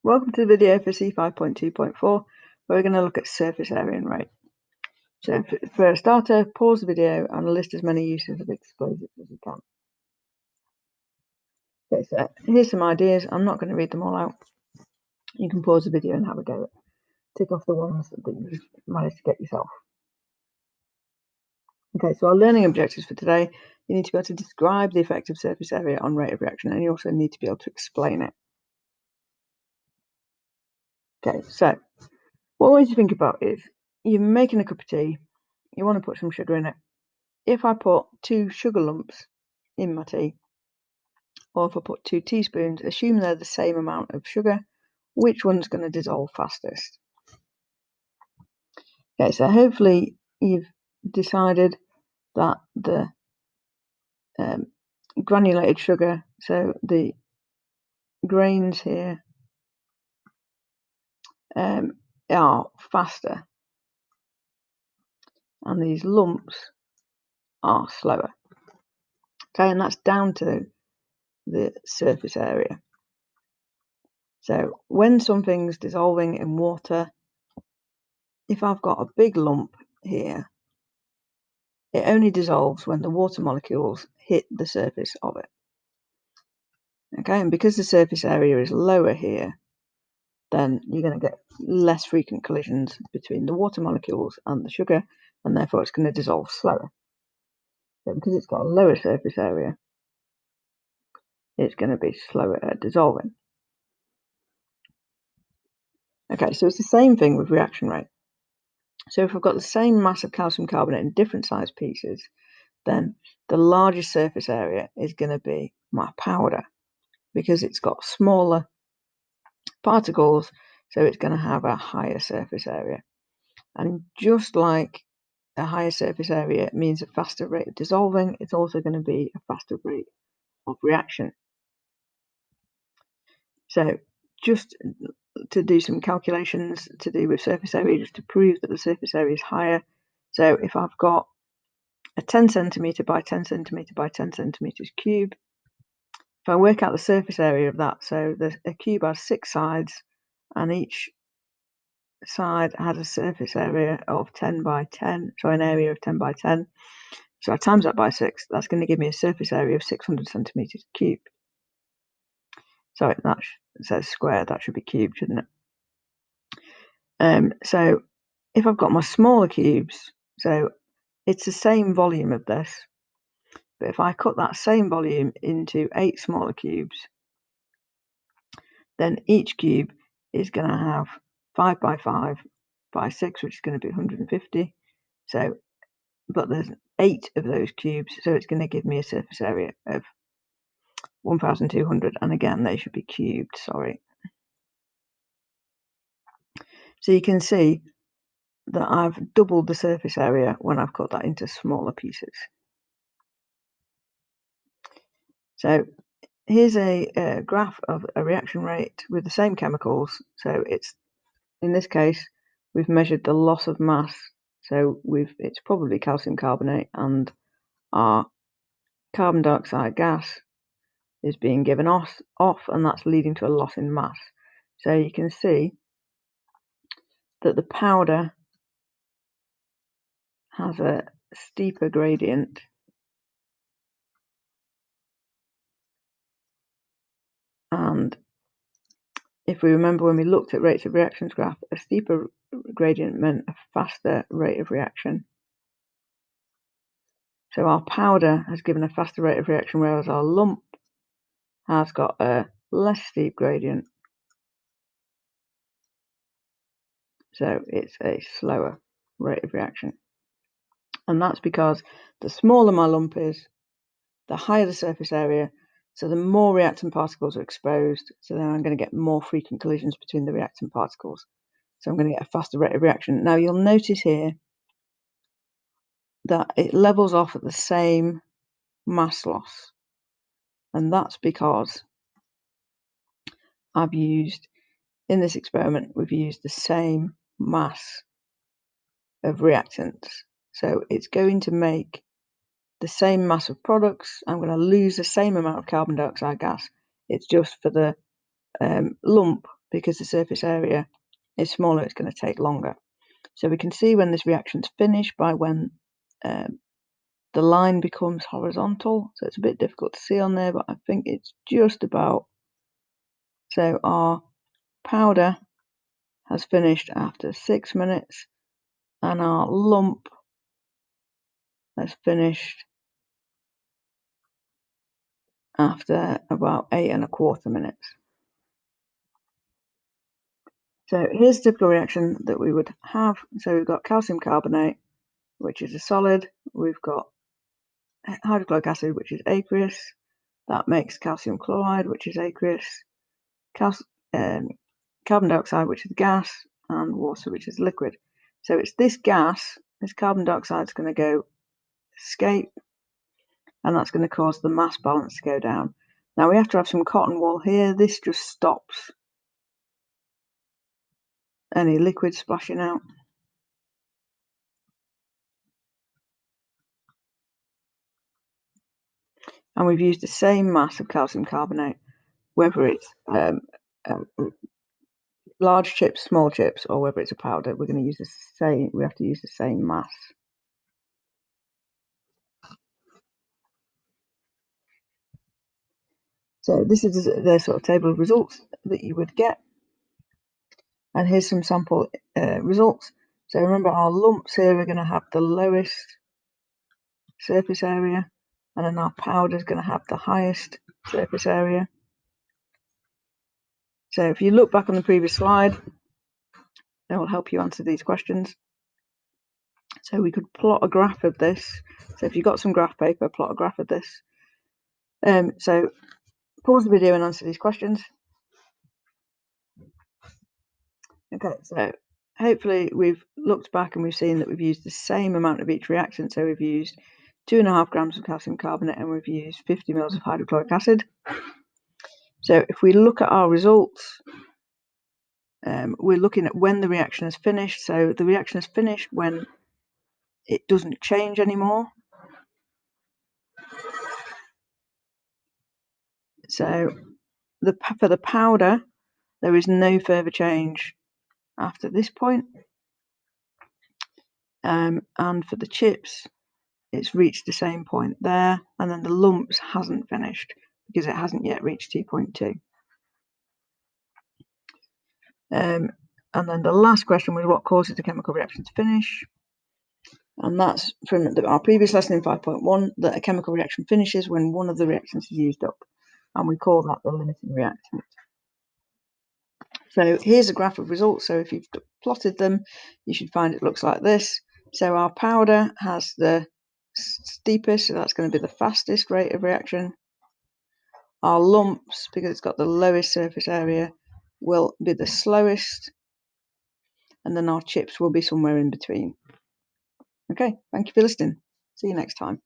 Welcome to the video for C5.2.4, where we're going to look at surface area and rate. So for a starter, pause the video and list as many uses of explosives as you can. Okay, so here's some ideas. I'm not going to read them all out. You can pause the video and have a go at tick off the ones that you've managed to get yourself. Okay, so our learning objectives for today, you need to be able to describe the effect of surface area on rate of reaction, and you also need to be able to explain it. Okay, so what I want you to think about is you're making a cup of tea, you want to put some sugar in it. If I put 2 sugar lumps in my tea, or if I put 2 teaspoons, assume they're the same amount of sugar, which one's going to dissolve fastest? Okay, so hopefully you've decided that the granulated sugar, so the grains here, are faster, and these lumps are slower. Okay, and that's down to the surface area. So when something's dissolving in water, if I've got a big lump here, it only dissolves when the water molecules hit the surface of it. Okay, and because the surface area is lower here, then you're going to get less frequent collisions between the water molecules and the sugar, and therefore it's going to dissolve slower. So because it's got a lower surface area, it's going to be slower at dissolving. Okay, so it's the same thing with reaction rate. So if I've got the same mass of calcium carbonate in different size pieces, then the largest surface area is going to be my powder, because it's got smaller particles, so it's going to have a higher surface area. And just like a higher surface area means a faster rate of dissolving, it's also going to be a faster rate of reaction. So just to do some calculations to do with surface area, just to prove that the surface area is higher. So if I've got a 10 centimetre by 10 centimetre by 10 centimetres cube, if I work out the surface area of that, so a cube has 6 sides, and each side has a surface area of 10 by 10, so an area of 10 by 10. So I times that by 6, that's going to give me a surface area of 600 centimetres cubed. Sorry, that says square, that should be cubed, shouldn't it? So if I've got my smaller cubes, so it's the same volume of this, but if I cut that same volume into 8 smaller cubes, then each cube is going to have 5 by 5 by 6, which is going to be 150. So, but there's 8 of those cubes, so it's going to give me a surface area of 1,200, and again they should be cubed, sorry. So you can see that I've doubled the surface area when I've cut that into smaller pieces. So here's a graph of a reaction rate with the same chemicals. So it's, in this case, we've measured the loss of mass. So it's probably calcium carbonate, and our carbon dioxide gas is being given off, and that's leading to a loss in mass. So you can see that the powder has a steeper gradient and if we remember when we looked at rates of reactions graph, a steeper gradient meant a faster rate of reaction. So our powder has given a faster rate of reaction, whereas our lump has got a less steep gradient. So it's a slower rate of reaction. And that's because the smaller my lump is, the higher the surface area, so the more reactant particles are exposed, so then I'm going to get more frequent collisions between the reactant particles. So I'm going to get a faster rate of reaction. Now you'll notice here that it levels off at the same mass loss, and that's because in this experiment, we've used the same mass of reactants. So it's going to make the same mass of products. I'm going to lose the same amount of carbon dioxide gas. It's just for the lump, because the surface area is smaller, it's going to take longer. So we can see when this reaction's finished by when the line becomes horizontal. So it's a bit difficult to see on there, but I think it's just about. So our powder has finished after 6 minutes, and our lump has finished after about 8¼ minutes. So here's a typical reaction that we would have. So we've got calcium carbonate, which is a solid. We've got hydrochloric acid, which is aqueous. That makes calcium chloride, which is aqueous. Carbon dioxide, which is gas, and water, which is liquid. So it's this gas, this carbon dioxide, is going to go escape, and that's going to cause the mass balance to go down. Now we have to have some cotton wool here. This just stops any liquid splashing out. And we've used the same mass of calcium carbonate, whether it's large chips, small chips, or whether it's a powder. We're going to use the same. We have to use the same mass. So this is the sort of table of results that you would get. And here's some sample results. So remember, our lumps here are going to have the lowest surface area, and then our powder is going to have the highest surface area. So if you look back on the previous slide, it will help you answer these questions. So we could plot a graph of this. So if you've got some graph paper, plot a graph of this. So pause the video and answer these questions. Okay, so hopefully we've looked back and we've seen that we've used the same amount of each reactant. So we've used 2.5 grams of calcium carbonate and we've used 50 mils of hydrochloric acid. So if we look at our results, we're looking at when the reaction is finished. So the reaction is finished when it doesn't change anymore. So for the powder, there is no further change after this point. And for the chips, it's reached the same point there, and then the lumps hasn't finished because it hasn't yet reached T.2. And then the last question was what causes the chemical reaction to finish? And that's from our previous lesson in 5.1, that a chemical reaction finishes when one of the reactants is used up, and we call that the limiting reactant. So here's a graph of results. So if you've plotted them, you should find it looks like this. So our powder has the steepest, so that's going to be the fastest rate of reaction. Our lumps, because it's got the lowest surface area, will be the slowest, and then our chips will be somewhere in between. Okay, thank you for listening. See you next time.